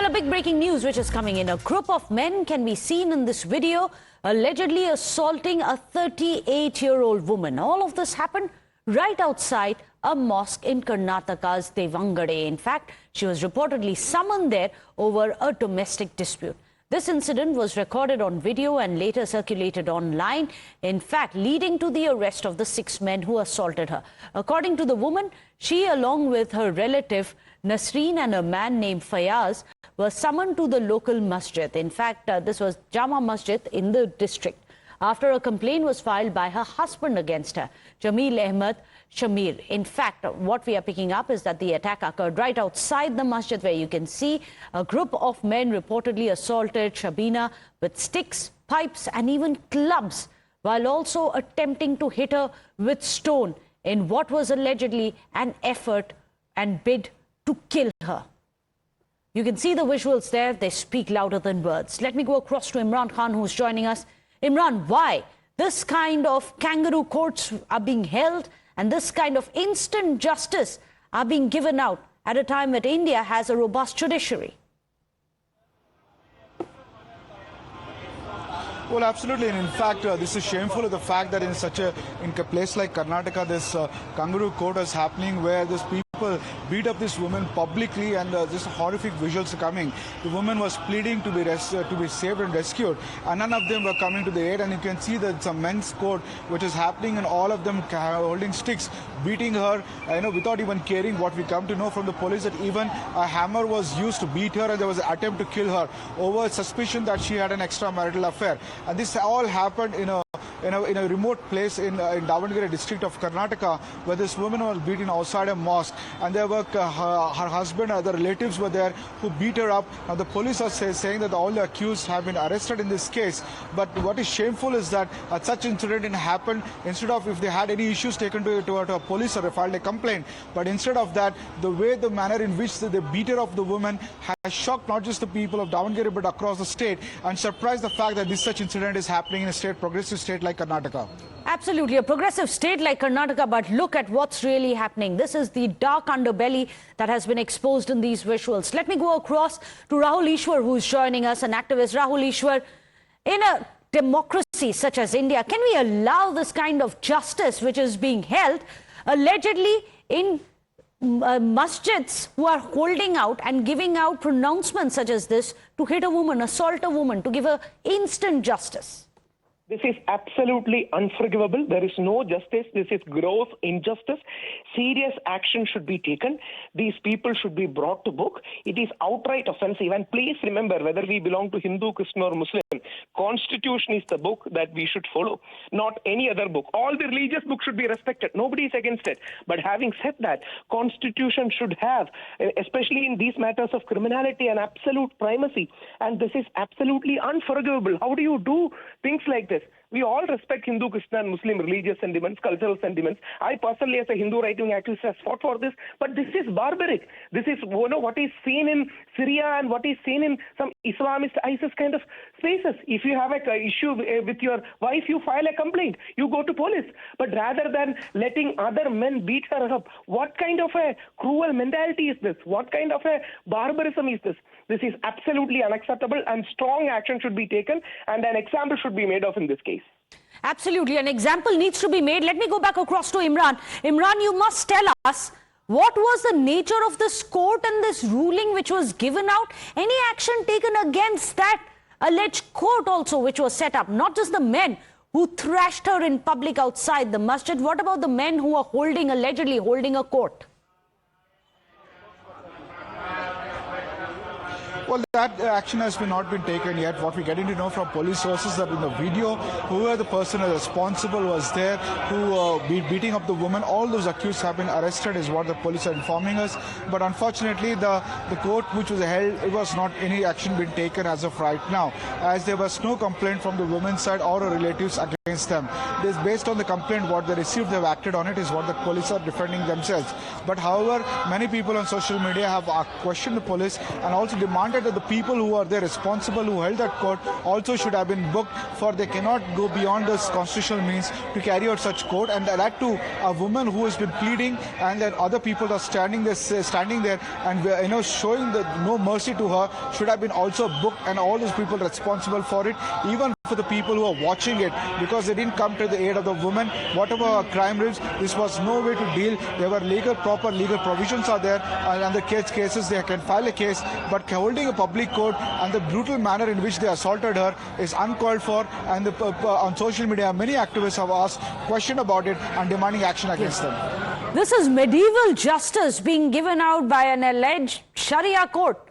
Well, a big breaking news which is coming in. A group of men can be seen in this video allegedly assaulting a 38-year-old woman. All of this happened right outside a mosque in Karnataka's Devangade. In fact, she was reportedly summoned there over a domestic dispute. This incident was recorded on video and later circulated online, in fact, leading to the arrest of the 6 men who assaulted her. According to the woman, she, along with her relative Nasreen and a man named Fayaz, were summoned to the local masjid. In fact, this was Jama Masjid in the district, after a complaint was filed by her husband against her, Jamil Ahmed Shamir. In fact, what we are picking up is that the attack occurred right outside the masjid, where you can see a group of men reportedly assaulted Shabina with sticks, pipes and even clubs, while also attempting to hit her with stone in what was allegedly an effort and bid to kill her. You can see the visuals there. They speak louder than words. Let me go across to Imran Khan, who's joining us. Imran, why this kind of kangaroo courts are being held and this kind of instant justice are being given out at a time that India has a robust judiciary? Well, absolutely, and in fact, this is shameful of the fact that in a place like Karnataka, this kangaroo court is happening, where these people beat up this woman publicly, and just horrific visuals are coming. The woman was pleading to be saved and rescued, and none of them were coming to the aid. And you can see that some men's court which is happening, and all of them holding sticks, beating her, without even caring. What we come to know from the police, that even a hammer was used to beat her, and there was an attempt to kill her over suspicion that she had an extramarital affair. And this all happened in a remote place in Davangere district of Karnataka, where this woman was beaten outside a mosque, and there were her husband and other relatives were there who beat her up. Now the police are saying that all the accused have been arrested in this case. But what is shameful is that such incident happened instead of, if they had any issues, taken to a police or filed a complaint. But instead of that, the manner in which the beater of the woman has shocked not just the people of Davangere but across the state, and surprised the fact that this such incident is happening in a progressive state like Karnataka. Absolutely, a progressive state like Karnataka, but look at what's really happening. This is the dark underbelly that has been exposed in these visuals. Let me go across to Rahul Ishwar, who's joining us, an activist. Rahul Ishwar, in a democracy such as India, can we allow this kind of justice which is being held allegedly in masjids, who are holding out and giving out pronouncements such as this to hit a woman, assault a woman, to give her instant justice? This is absolutely unforgivable. There is no justice. This is gross injustice. Serious action should be taken. These people should be brought to book. It is outright offensive. And please remember, whether we belong to Hindu, Christian or Muslim, Constitution is the book that we should follow, not any other book. All the religious books should be respected. Nobody is against it. But having said that, Constitution should have, especially in these matters of criminality, an absolute primacy. And this is absolutely unforgivable. How do you do things like this? We all respect Hindu, Christian and Muslim religious sentiments, cultural sentiments. I personally, as a Hindu right-wing activist, has fought for this. But this is barbaric. This is what is seen in Syria and what is seen in some Islamist ISIS kind of spaces. If you have an issue with your wife, you file a complaint. You go to police. But rather than letting other men beat her up, what kind of a cruel mentality is this? What kind of a barbarism is this? This is absolutely unacceptable, and strong action should be taken, and an example should be made of in this case. Absolutely, an example needs to be made. Let me go back across to Imran. Imran, you must tell us, what was the nature of this court and this ruling which was given out? Any action taken against that alleged court also which was set up? Not just the men who thrashed her in public outside the masjid. What about the men who are allegedly holding a court? Well, that action has not been taken yet. What we're getting to know from police sources that in the video, whoever the person responsible was there, who beating up the woman, all those accused have been arrested, is what the police are informing us. But unfortunately, the court which was held, it was not any action been taken as of right now, as there was no complaint from the women's side or her relatives against them. This, based on the complaint, what they received, they've acted on it, is what the police are defending themselves. But however, many people on social media have questioned the police and also demanded wanted that the people who are there responsible, who held that court, also should have been booked, for they cannot go beyond this constitutional means to carry out such court. And that too, a woman who has been pleading, and then other people are standing there and showing no mercy to her, should have been also booked, and all those people responsible for it, even for the people who are watching it, because they didn't come to the aid of the woman. Whatever crime is, this was no way to deal. There were proper legal provisions are there, and the cases they can file a case, but holding a public court and the brutal manner in which they assaulted her is uncalled for. And on social media, many activists have asked question about it and demanding action against them. This is medieval justice being given out by an alleged Sharia court.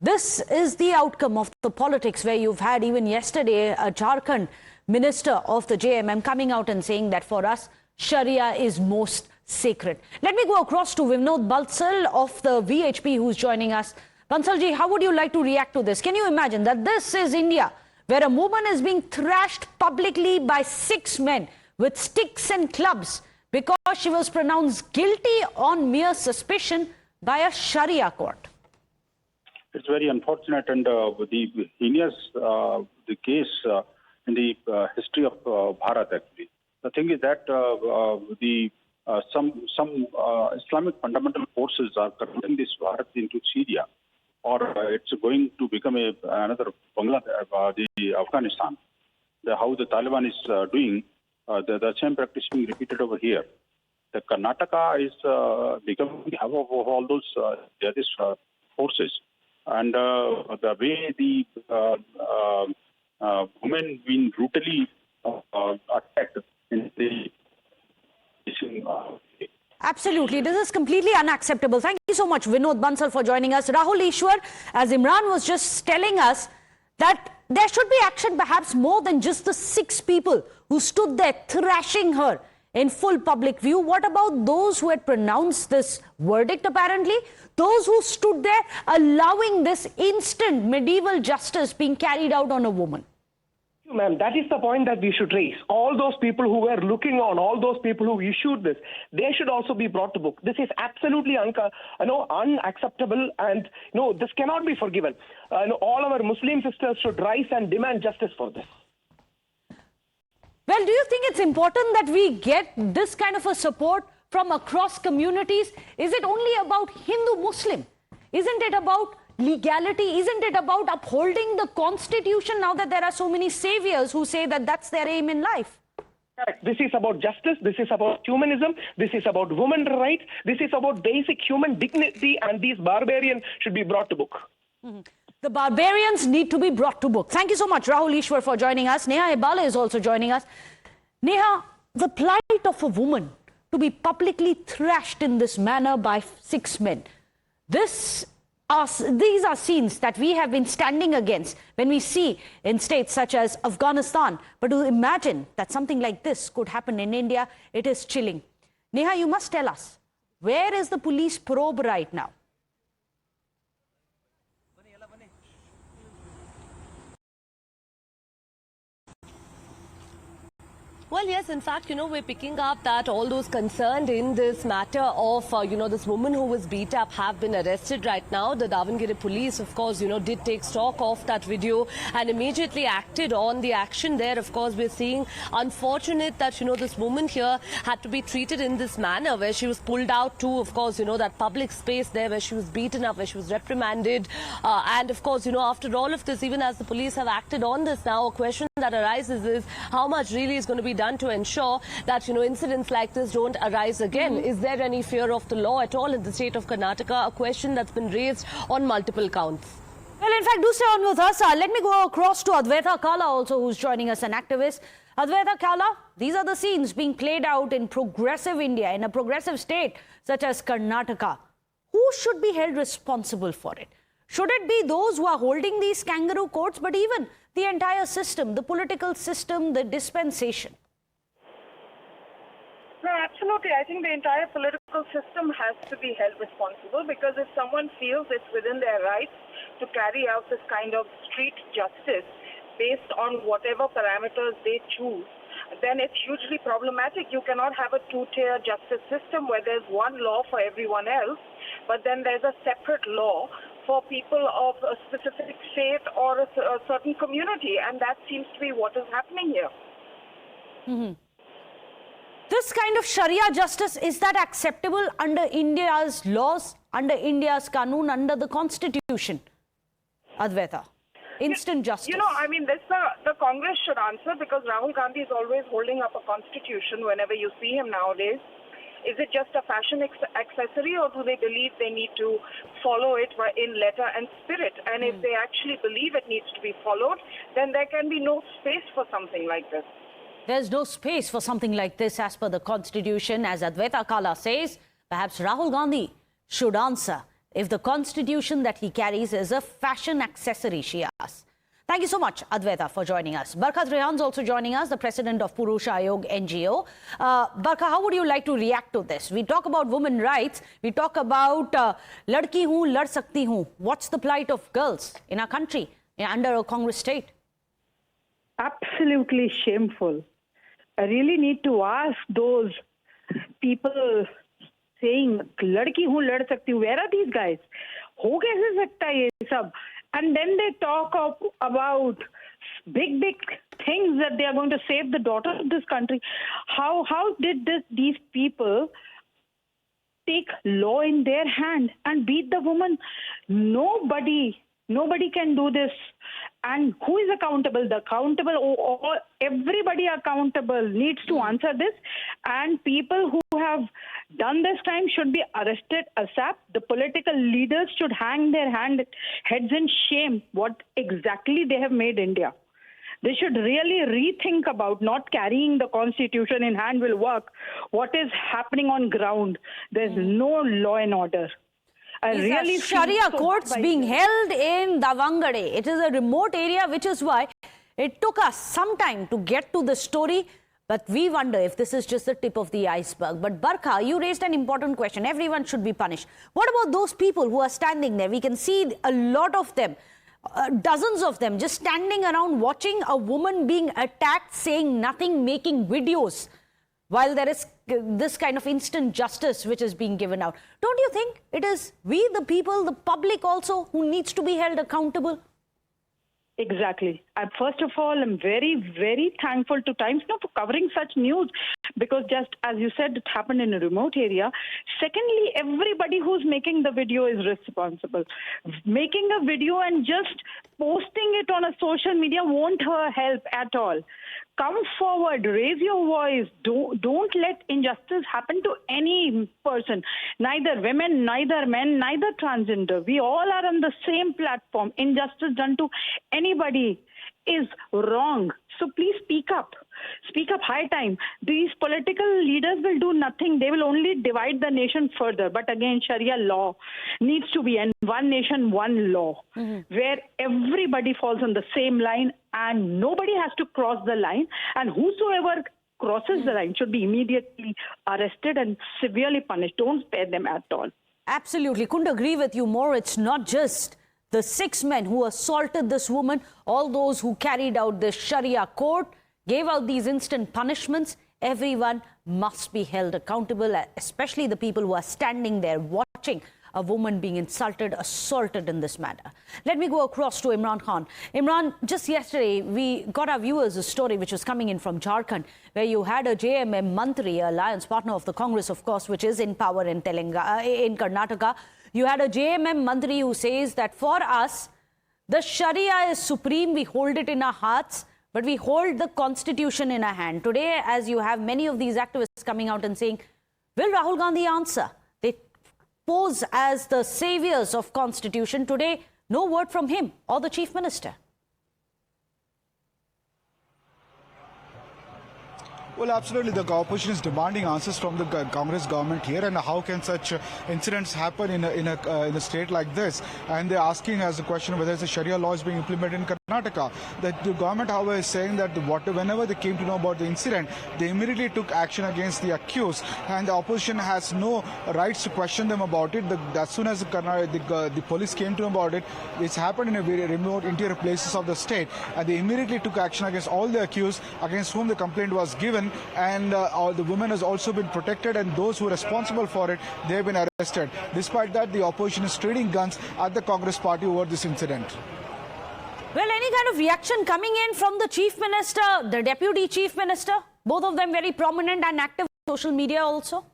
This is the outcome of the politics, where you've had even yesterday a Jharkhand minister of the JMM coming out and saying that for us, Sharia is most sacred. Let me go across to Vinod Bansal of the VHP, who's joining us. Bansalji, how would you like to react to this? Can you imagine that this is India, where a woman is being thrashed publicly by 6 men with sticks and clubs because she was pronounced guilty on mere suspicion by a Sharia court? It's very unfortunate, and the heinous the case in the history of Bharat. Actually, the thing is that some Islamic fundamental forces are converting this Bharat into Syria, or it's going to become another Bangladesh, the Afghanistan. How the Taliban is doing, the same practice being repeated over here. The Karnataka is becoming the hub of all those jihadist forces. And the way the women being brutally attacked in the Absolutely. This is completely unacceptable. Thank you so much, Vinod Bansal, for joining us. Rahul Ishwar, as Imran was just telling us, that there should be action, perhaps more than just the 6 people who stood there thrashing her in full public view. What about those who had pronounced this verdict, apparently? Those who stood there allowing this instant medieval justice being carried out on a woman? Ma'am, that is the point that we should raise. All those people who were looking on, all those people who issued this, they should also be brought to book. This is absolutely unacceptable, and this cannot be forgiven. All our Muslim sisters should rise and demand justice for this. Well, do you think it's important that we get this kind of a support from across communities? Is it only about Hindu-Muslim? Isn't it about legality? Isn't it about upholding the constitution, now that there are so many saviors who say that that's their aim in life? Correct. This is about justice. This is about humanism. This is about women's rights. This is about basic human dignity, and these barbarians should be brought to book. The barbarians need to be brought to book. Thank you so much, Rahul Ishwar, for joining us. Neha Ibala is also joining us. Neha, the plight of a woman to be publicly thrashed in this manner by 6 men. These are scenes that we have been standing against when we see in states such as Afghanistan. But to imagine that something like this could happen in India, it is chilling. Neha, you must tell us, where is the police probe right now? Well, yes, in fact, we're picking up that all those concerned in this matter of, this woman who was beat up have been arrested right now. The Davangere police, of course, did take stock of that video and immediately acted on the action there. Of course, we're seeing unfortunate that, this woman here had to be treated in this manner, where she was pulled out to, of course, that public space there where she was beaten up, where she was reprimanded. And, of course, after all of this, even as the police have acted on this now, a question that arises is how much really is going to be done to ensure that, incidents like this don't arise again. Is there any fear of the law at all in the state of Karnataka? A question that's been raised on multiple counts. Well, in fact, do stay on with us. Let me go across to Advaita Kala also, who's joining us, an activist. Advaita Kala, these are the scenes being played out in progressive India, in a progressive state such as Karnataka. Who should be held responsible for it? Should it be those who are holding these kangaroo courts, but even the entire system, the political system, the dispensation? No, absolutely. I think the entire political system has to be held responsible, because if someone feels it's within their rights to carry out this kind of street justice based on whatever parameters they choose, then it's hugely problematic. You cannot have a two-tier justice system where there's one law for everyone else, but then there's a separate law for people of a specific faith or a certain community, and that seems to be what is happening here. This kind of Sharia justice, is that acceptable under India's laws, under India's Kanun, under the Constitution? Advaita, instant justice. You know, I mean, this the Congress should answer, because Rahul Gandhi is always holding up a constitution whenever you see him nowadays. Is it just a fashion accessory, or do they believe they need to follow it in letter and spirit? And if they actually believe it needs to be followed, then there can be no space for something like this. There's no space for something like this as per the Constitution. As Advaita Kala says, perhaps Rahul Gandhi should answer if the Constitution that he carries is a fashion accessory, she asks. Thank you so much, Advaita, for joining us. Barkha Rehan's also joining us, the president of Purusha Ayog NGO. Barkha, how would you like to react to this? We talk about women rights. We talk about ladki hoon, lad sakti hoon. What's the plight of girls in our country under a Congress state? Absolutely shameful. I really need to ask those people saying, ladki hoon, lad sakti hoon. Where are these guys? Ho kaise sakta hai ye sab? And then they talk about big things that they are going to save the daughters of this country. How did these people take law in their hand and beat the woman? Nobody can do this. And who is accountable? The accountable, or everybody accountable needs to answer this. And people who have done this crime should be arrested ASAP. The political leaders should hang their heads in shame what exactly they have made India. They should really rethink about not carrying the Constitution in hand will work. What is happening on ground? There's no law and order. Really Sharia courts being held in Davangade. It is a remote area, which is why it took us some time to get to the story. But we wonder if this is just the tip of the iceberg. But Barkha, you raised an important question. Everyone should be punished. What about those people who are standing there? We can see a lot of them, dozens of them, just standing around watching a woman being attacked, saying nothing, making videos, while there is this kind of instant justice which is being given out. Don't you think it is we, the people, the public also, who needs to be held accountable? Exactly. First of all, I'm very, very thankful to Times Now for covering such news, because just as you said, it happened in a remote area. Secondly, everybody who's making the video is responsible. Making a video and just posting it on a social media won't help at all. Come forward, raise your voice. Don't let injustice happen to any person, neither women, neither men, neither transgender. We all are on the same platform. Injustice done to anybody is wrong. So please speak up. Speak up, high time. These political leaders will do nothing. They will only divide the nation further. But again, Sharia law needs to be one nation, one law, where everybody falls on the same line and nobody has to cross the line. And whosoever crosses the line should be immediately arrested and severely punished. Don't spare them at all. Absolutely. Couldn't agree with you more. It's not just the 6 men who assaulted this woman, all those who carried out this Sharia court, gave out these instant punishments. Everyone must be held accountable, especially the people who are standing there watching a woman being insulted, assaulted in this manner. Let me go across to Imran Khan. Imran, just yesterday, we got our viewers a story which was coming in from Jharkhand, where you had a JMM Mantri, a alliance partner of the Congress, of course, which is in power in Karnataka. You had a JMM Mantri who says that for us, the Sharia is supreme, we hold it in our hearts, but we hold the Constitution in our hand. Today, as you have many of these activists coming out and saying, will Rahul Gandhi answer? They pose as the saviors of Constitution. Today, no word from him or the Chief Minister. Well, absolutely. The opposition is demanding answers from the Congress government here, and how can such incidents happen in a state like this? And they're asking as a question whether the Sharia law is being implemented in Karnataka. Karnataka. The government, however, is saying that whenever they came to know about the incident, they immediately took action against the accused, and the opposition has no rights to question them about it. As soon as the police came to know about it, it's happened in a very remote interior places of the state, and they immediately took action against all the accused against whom the complaint was given, and the woman has also been protected, and those who are responsible for it, they have been arrested. Despite that, the opposition is trading guns at the Congress party over this incident. Well, any kind of reaction coming in from the Chief Minister, the Deputy Chief Minister? Both of them very prominent and active on social media also?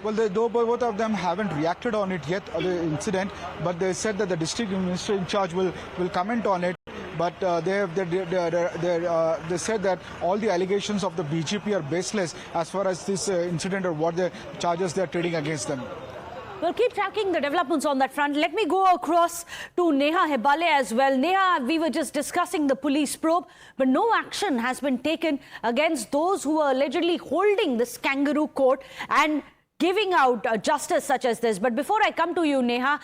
Well, both of them haven't reacted on it yet, the incident, but they said that the district minister in charge will comment on it. But they said that all the allegations of the BJP are baseless as far as this incident or what the charges they are trading against them. We'll keep tracking the developments on that front. Let me go across to Neha Hebale as well. Neha, we were just discussing the police probe, but no action has been taken against those who are allegedly holding this kangaroo court and giving out justice such as this. But before I come to you, Neha,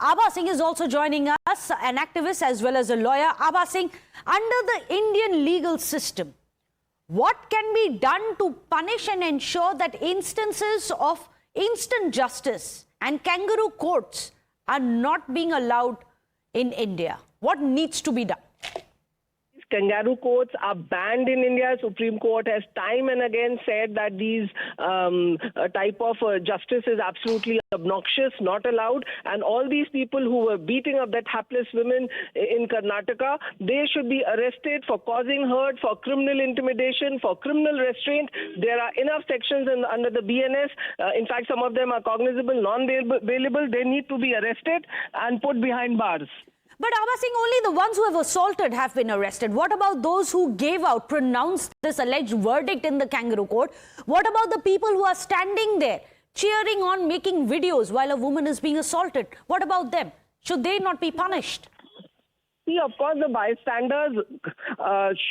Abha Singh is also joining us, an activist as well as a lawyer. Abha Singh, under the Indian legal system, what can be done to punish and ensure that instances of instant justice and kangaroo courts are not being allowed in India? What needs to be done? Kangaroo courts are banned in India. Supreme Court has time and again said that these type of justice is absolutely obnoxious, not allowed. And all these people who were beating up that hapless women in Karnataka, they should be arrested for causing hurt, for criminal intimidation, for criminal restraint. There are enough sections under the BNS. In fact, some of them are cognizable, non-bailable. They need to be arrested and put behind bars. But Abha Singh, only the ones who have assaulted have been arrested. What about those who pronounced this alleged verdict in the kangaroo court? What about the people who are standing there, cheering on, making videos while a woman is being assaulted? What about them? Should they not be punished? See, of course, the bystanders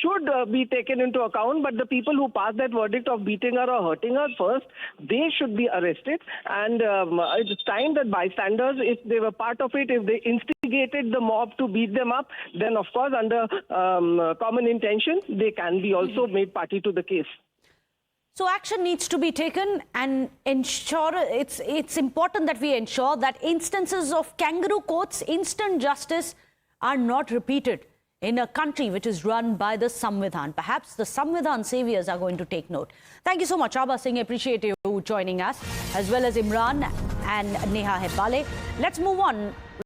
should be taken into account, but the people who passed that verdict of beating her or hurting her first, they should be arrested. And it's time that bystanders, if they were part of it, if they instigated the mob to beat them up, then of course, under common intention, they can be also made party to the case. So action needs to be taken, and ensure it's important that we ensure that instances of kangaroo courts, instant justice, are not repeated in a country which is run by the Samvidhan. Perhaps the Samvidhan saviors are going to take note. Thank you so much, Abha Singh. Appreciate you joining us, as well as Imran and Neha Hebale. Let's move on.